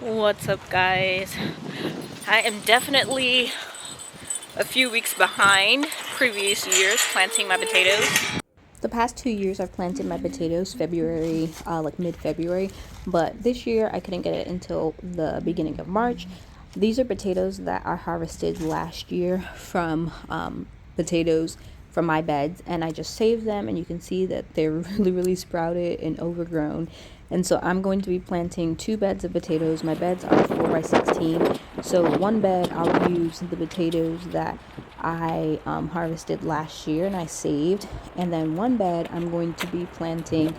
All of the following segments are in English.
What's up, guys? I am definitely a few weeks behind previous years planting my potatoes. The past 2 years I've planted my potatoes February, like mid-February, but this year I couldn't get it until the beginning of March. These are potatoes that I harvested last year from potatoes from my beds, and I just saved them, and you can see that they're really sprouted and overgrown. And so I'm going to be planting 2 beds of potatoes. My beds are 4x16, so one bed I'll use the potatoes that I harvested last year and I saved, and then one bed I'm going to be planting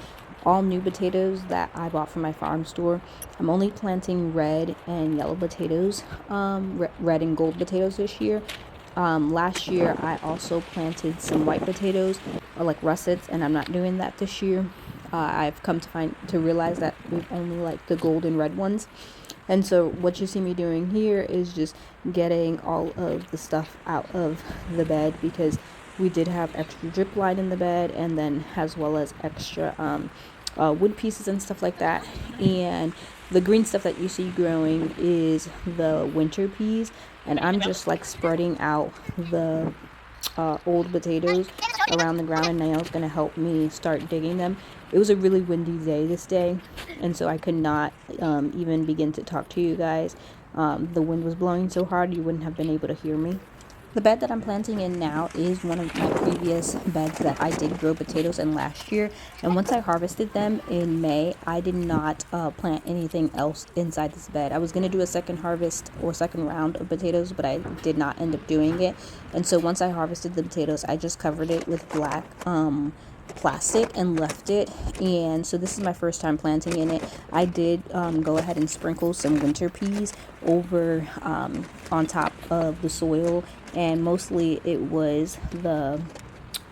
all new potatoes that I bought from my farm store. I'm only planting red and yellow potatoes, red and gold potatoes this year. Last year I also planted some white potatoes, or like russets, and I'm not doing that this year. I've come to realize that we've only like the gold and red ones. And so what you see me doing here is just getting all of the stuff out of the bed, because we did have extra drip line in the bed, and then as well as extra wood pieces and stuff like that. And the green stuff that you see growing is the winter peas, and I'm just like spreading out the old potatoes around the ground, and Niall's gonna help me start digging them. It was a really windy day this day, and so I could not even begin to talk to you guys. The wind was blowing so hard you wouldn't have been able to hear me. The bed that I'm planting in now is one of my previous beds that I did grow potatoes in last year. And once I harvested them in May, I did not plant anything else inside this bed. I was going to do a second harvest or second round of potatoes, but I did not end up doing it. And so once I harvested the potatoes, I just covered it with black plastic and left it. And so this is my first time planting in it. I did go ahead and sprinkle some winter peas over on top of the soil, and mostly it was the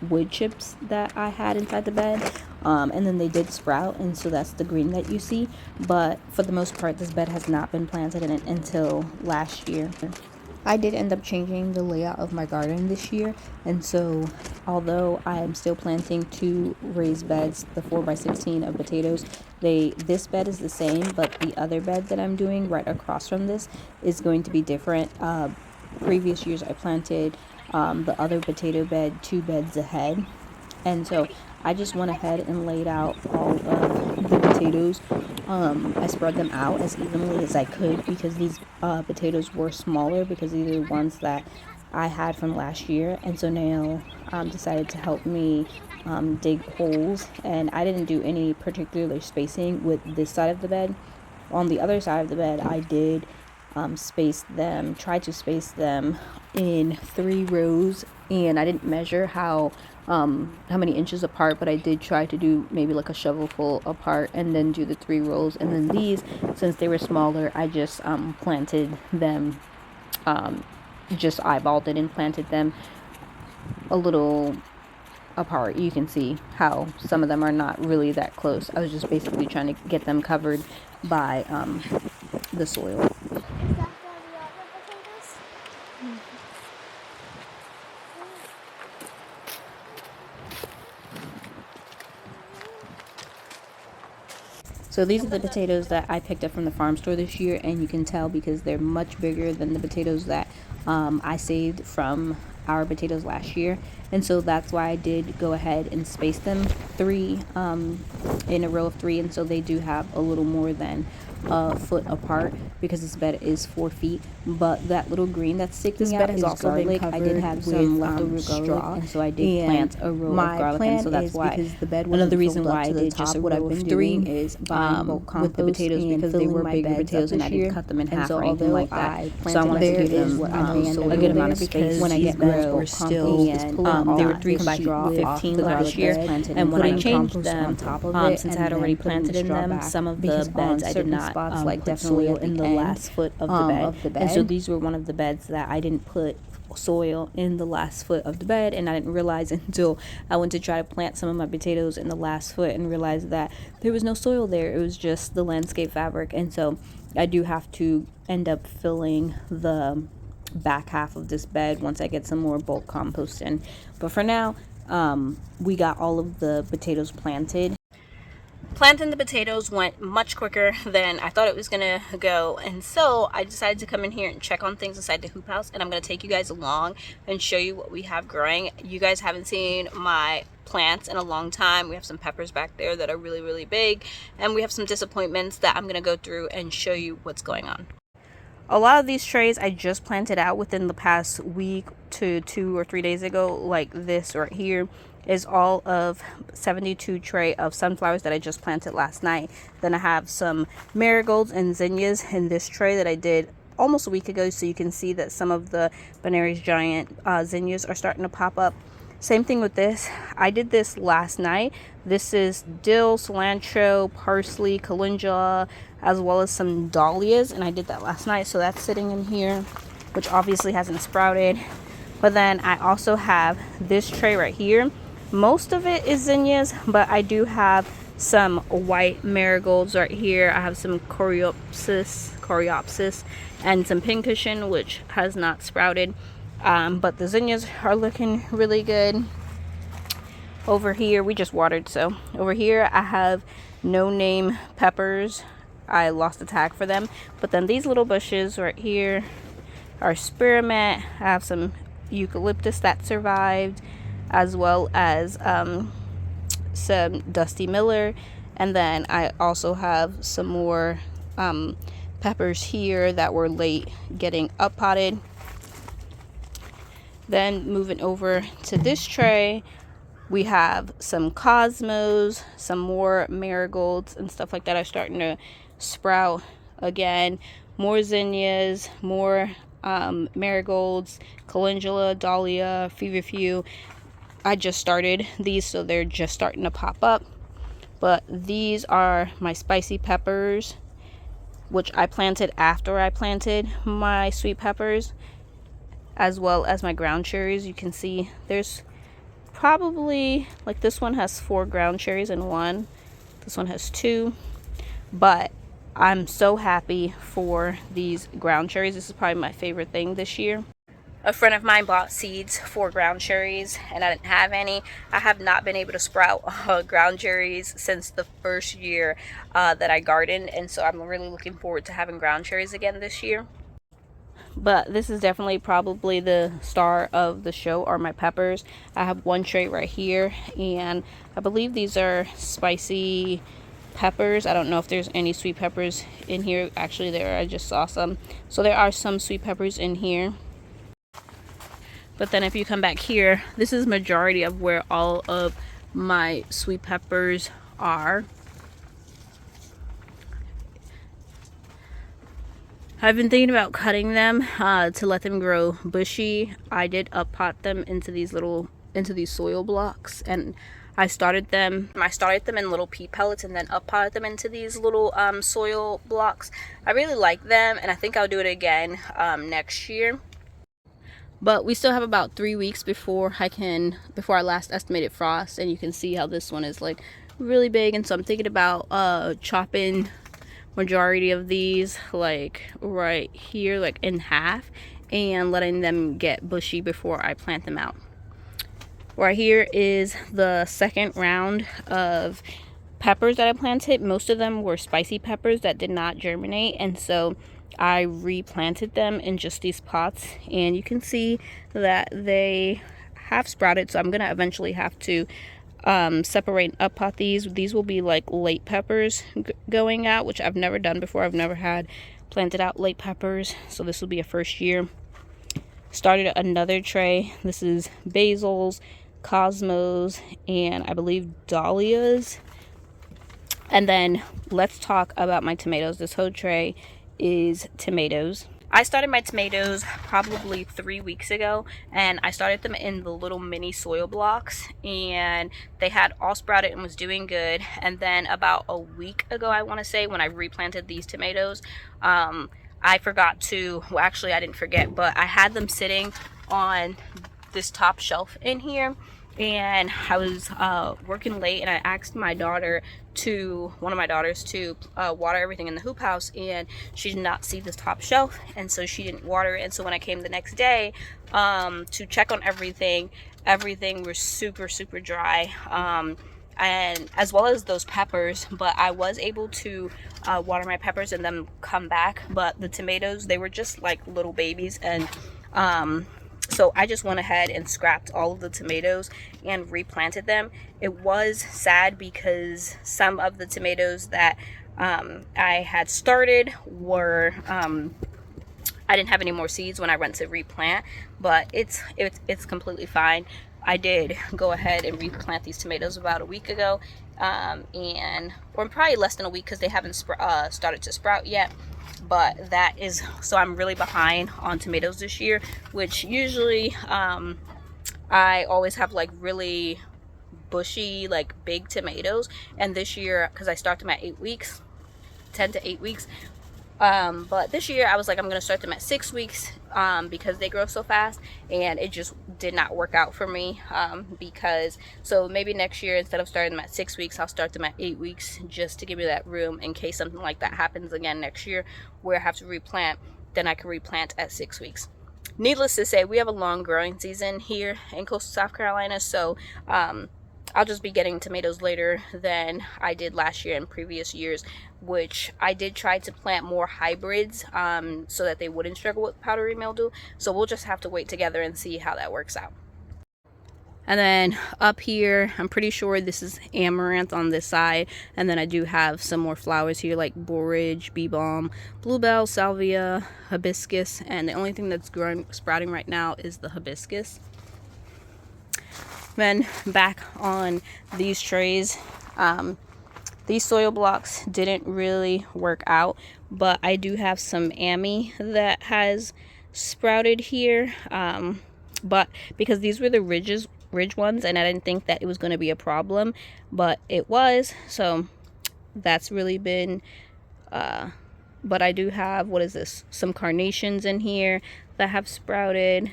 wood chips that I had inside the bed, and then they did sprout, and so that's the green that you see. But for the most part, this bed has not been planted in it until last year. I did end up changing the layout of my garden this year, and so although I am still planting 2 raised beds, the 4x16 of potatoes, this bed is the same, but the other bed that I'm doing right across from this is going to be different. Previous years I planted the other potato bed 2 beds ahead, and so I just went ahead and laid out all of the potatoes. I spread them out as evenly as I could, because these potatoes were smaller, because these are ones that I had from last year. And so Nail decided to help me dig holes, and I didn't do any particular spacing with this side of the bed. On the other side of the bed, I did try to space them in 3 rows, and I didn't measure how many inches apart, but I did try to do maybe like a shovelful apart, and then do the 3 rows. And then these, since they were smaller, I just planted them, just eyeballed it and planted them a little apart. You can see how some of them are not really that close. I was just basically trying to get them covered by the soil. So these are the potatoes that I picked up from the farm store this year, and you can tell because they're much bigger than the potatoes that I saved from our potatoes last year. And so that's why I did go ahead and space them 3 in a row of 3, and so they do have a little more than a foot apart, because this bed is 4 feet. But that little green that's sticking out is also garlic. I did have some leftover straw, and so I did plant a row of garlic, and so that's why, because the bed another reason why I did just a row of 3 is with the potatoes, because they were bigger potatoes and I didn't cut them in half or anything like that. So I wanted to give them a good amount of space when I get grow still, and they were 3 by 15 last year. And when I changed them, since I had already planted in them, some of the beds I did not like definitely in the last foot of the bed. And so these were one of the beds that I didn't put soil in the last foot of the bed, and I didn't realize until I went to try to plant some of my potatoes in the last foot and realized that there was no soil there. It was just the landscape fabric. And so I do have to end up filling the back half of this bed once I get some more bulk compost in. But for now, we got all of the potatoes planted. Planting the potatoes went much quicker than I thought it was gonna go, and so I decided to come in here and check on things inside the hoop house, and I'm gonna take you guys along and show you what we have growing. You guys haven't seen my plants in a long time. We have some peppers back there that are really, really big, and we have some disappointments that I'm gonna go through and show you what's going on. A lot of these trays I just planted out within the past week to 2 or 3 days ago. Like this right here is all of 72 tray of sunflowers that I just planted last night. Then I have some marigolds and zinnias in this tray that I did almost a week ago, so you can see that some of the Benary's giant zinnias are starting to pop up. Same thing with this. I did this last night. This is dill, cilantro, parsley, calendula, as well as some dahlias, and I did that last night, so that's sitting in here, which obviously hasn't sprouted. But then I also have this tray right here. Most of it is zinnias, but I do have some white marigolds right here. I have some coreopsis, and some pincushion, which has not sprouted. But the zinnias are looking really good. Over here, we just watered, so over here I have no name peppers. I lost the tag for them. But then these little bushes right here are spearmint. I have some eucalyptus that survived, as well as some Dusty Miller. And then I also have some more peppers here that were late getting up potted. Then moving over to this tray, we have some cosmos, some more marigolds and stuff like that are starting to sprout again. More zinnias, more marigolds, calendula, dahlia, feverfew. I just started these, so they're just starting to pop up. But these are my spicy peppers, which I planted after I planted my sweet peppers, as well as my ground cherries. You can see there's probably, like, this one has 4 ground cherries in one. This one has 2. But I'm so happy for these ground cherries. This is probably my favorite thing this year. A friend of mine bought seeds for ground cherries, and I didn't have any. I have not been able to sprout ground cherries since the first year that I gardened, and so I'm really looking forward to having ground cherries again this year. But this is definitely probably the star of the show, are my peppers. I have one tray right here, and I believe these are spicy peppers. I don't know if there's any sweet peppers in here. Actually, there, I just saw some. So there are some sweet peppers in here. But then if you come back here, this is majority of where all of my sweet peppers are. I've been thinking about cutting them to let them grow bushy. I did up pot them into these soil blocks, and I started them in little pea pellets and then up potted them into these little soil blocks. I really like them, and I think I'll do it again next year. But we still have about 3 weeks before our last estimated frost, and you can see how this one is like really big, and so I'm thinking about chopping majority of these like right here, like in half, and letting them get bushy before I plant them out. Right here is the second round of peppers that I planted. Most of them were spicy peppers that did not germinate, and so I replanted them in just these pots, and you can see that they have sprouted. So I'm gonna eventually have to separate and up pot these. These will be like late peppers going out, which I've never done before. I've never had planted out late peppers, so this will be a first year. Started another tray. This is basils, cosmos, and I believe dahlias. And then let's talk about my tomatoes. This whole tray is tomatoes. I started my tomatoes probably 3 weeks ago, and I started them in the little mini soil blocks, and they had all sprouted and was doing good. And then about a week ago, I want to say, when I replanted these tomatoes, I forgot to, well, actually I didn't forget, but I had them sitting on this top shelf in here, and I was working late, and I asked one of my daughters to water everything in the hoop house, and she did not see this top shelf, and so she didn't water it. And so when I came the next day to check on everything was super dry. and as well as those peppers, but I was able to water my peppers and them come back. But the tomatoes, they were just like little babies, and so I just went ahead and scrapped all of the tomatoes and replanted them. It was sad because some of the tomatoes that I had started were I didn't have any more seeds when I went to replant, but it's completely fine. I did go ahead and replant these tomatoes about a week ago, or probably less than a week because they haven't started to sprout yet. But that is, so I'm really behind on tomatoes this year, which usually I always have like really bushy, like big tomatoes. And this year, because I start them at 8 weeks, 10 to 8 weeks, but this year I was like, I'm gonna start them at 6 weeks because they grow so fast, and it just did not work out for me, because so maybe next year, instead of starting them at 6 weeks, I'll start them at 8 weeks just to give me that room in case something like that happens again next year where I have to replant. Then I can replant at 6 weeks. Needless to say, we have a long growing season here in coastal South Carolina, so I'll just be getting tomatoes later than I did last year and previous years, which I did try to plant more hybrids so that they wouldn't struggle with powdery mildew. So we'll just have to wait together and see how that works out. And then up here, I'm pretty sure this is amaranth on this side. And then I do have some more flowers here like borage, bee balm, bluebell, salvia, hibiscus. And the only thing that's sprouting right now is the hibiscus. Then back on these trays, these soil blocks didn't really work out, but I do have some ammi that has sprouted here, but because these were the ridge ones, and I didn't think that it was going to be a problem, but it was. So that's really been but I do have, what is this, some carnations in here that have sprouted.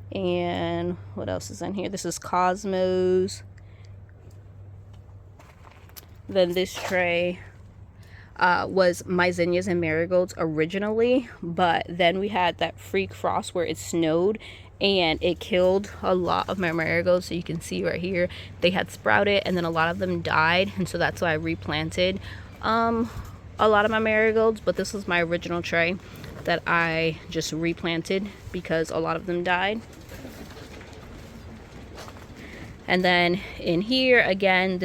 And what else is in here? This is cosmos. Then this tray was my zinnias and marigolds originally, but then we had that freak frost where it snowed and it killed a lot of my marigolds. So you can see right here they had sprouted and then a lot of them died, and so that's why I replanted a lot of my marigolds. But this was my original tray that I just replanted because a lot of them died. And then in here again,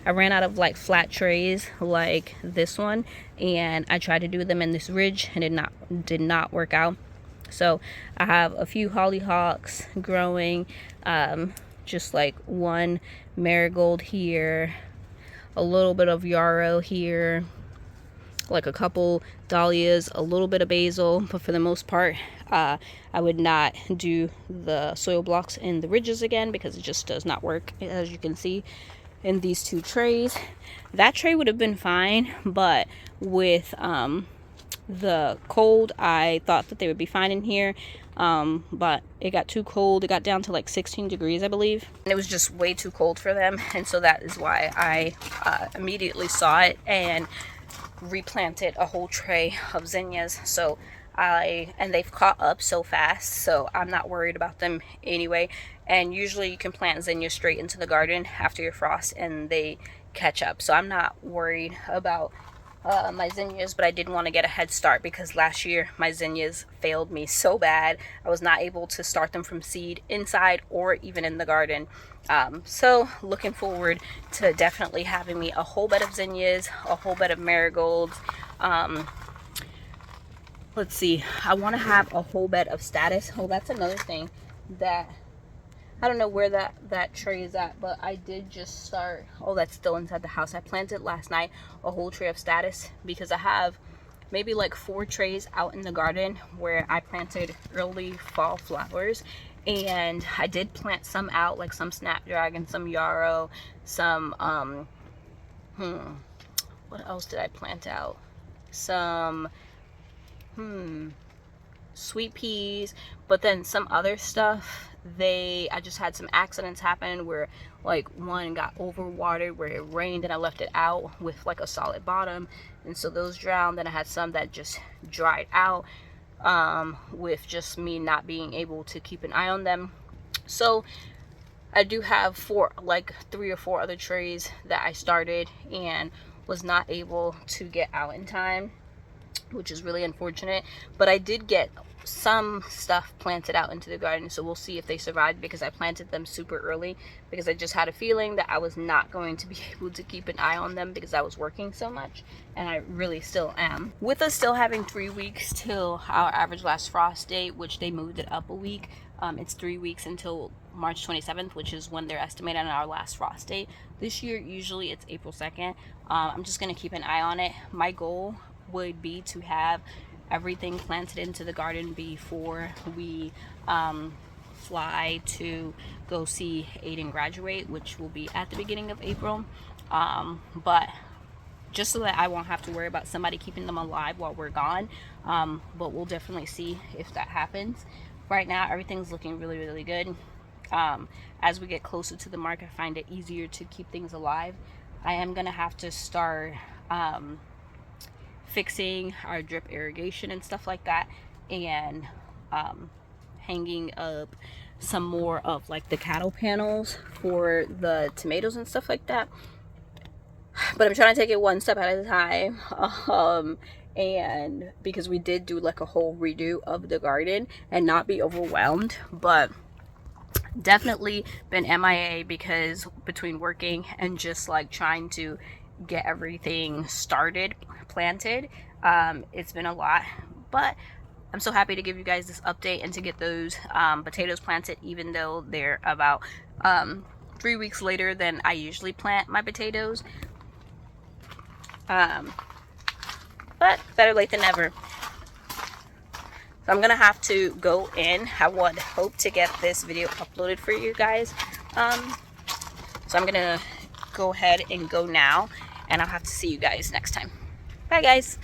I ran out of like flat trays like this one, and I tried to do them in this ridge and it did not work out. So I have a few hollyhocks growing, just like one marigold here, a little bit of yarrow here, like a couple dahlias, a little bit of basil, but for the most part I would not do the soil blocks in the ridges again because it just does not work, as you can see in these two trays. That tray would have been fine, but with the cold, I thought that they would be fine in here, but it got too cold. It got down to like 16 degrees, I believe, and it was just way too cold for them, and so that is why I immediately saw it and replanted a whole tray of zinnias. So and they've caught up so fast, so I'm not worried about them anyway. And usually you can plant zinnias straight into the garden after your frost and they catch up, so I'm not worried about my zinnias. But I did want to get a head start because last year my zinnias failed me so bad. I was not able to start them from seed inside or even in the garden. So looking forward to definitely having me a whole bed of zinnias, a whole bed of marigolds. Let's see, I want to have a whole bed of status. Oh, that's another thing that I don't know where that tray is at, but I did just start. Oh, that's still inside the house. I planted last night a whole tray of status because I have maybe like 4 trays out in the garden where I planted early fall flowers. And I did plant some out, like some snapdragon, some yarrow, some what else did I plant out? Some sweet peas, but then some other stuff, I just had some accidents happen where like one got overwatered where it rained and I left it out with like a solid bottom, and so those drowned. Then I had some that just dried out with just me not being able to keep an eye on them. So I do have like 3 or 4 other trays that I started and was not able to get out in time, which is really unfortunate. But I did get some stuff planted out into the garden, so we'll see if they survived, because I planted them super early because I just had a feeling that I was not going to be able to keep an eye on them because I was working so much, and I really still am. With us still having 3 weeks till our average last frost date, which they moved it up a week, it's 3 weeks until March 27th, which is when they're estimated on our last frost date. This year usually it's April 2nd. I'm just going to keep an eye on it. My goal would be to have everything planted into the garden before we fly to go see Aiden graduate, which will be at the beginning of April. But just so that I won't have to worry about somebody keeping them alive while we're gone. But we'll definitely see if that happens. Right now everything's looking really, really good. As we get closer to the mark, I find it easier to keep things alive. I am gonna have to start fixing our drip irrigation and stuff like that, and hanging up some more of like the cattle panels for the tomatoes and stuff like that. But I'm trying to take it one step at a time. And because we did do like a whole redo of the garden and not be overwhelmed, but definitely been MIA because between working and just like trying to get everything started, planted, it's been a lot. But I'm so happy to give you guys this update and to get those potatoes planted, even though they're about 3 weeks later than I usually plant my potatoes. But better late than never. So I'm gonna have to go in. I would hope to get this video uploaded for you guys. So I'm gonna go ahead and go now, and I'll have to see you guys next time. Bye guys.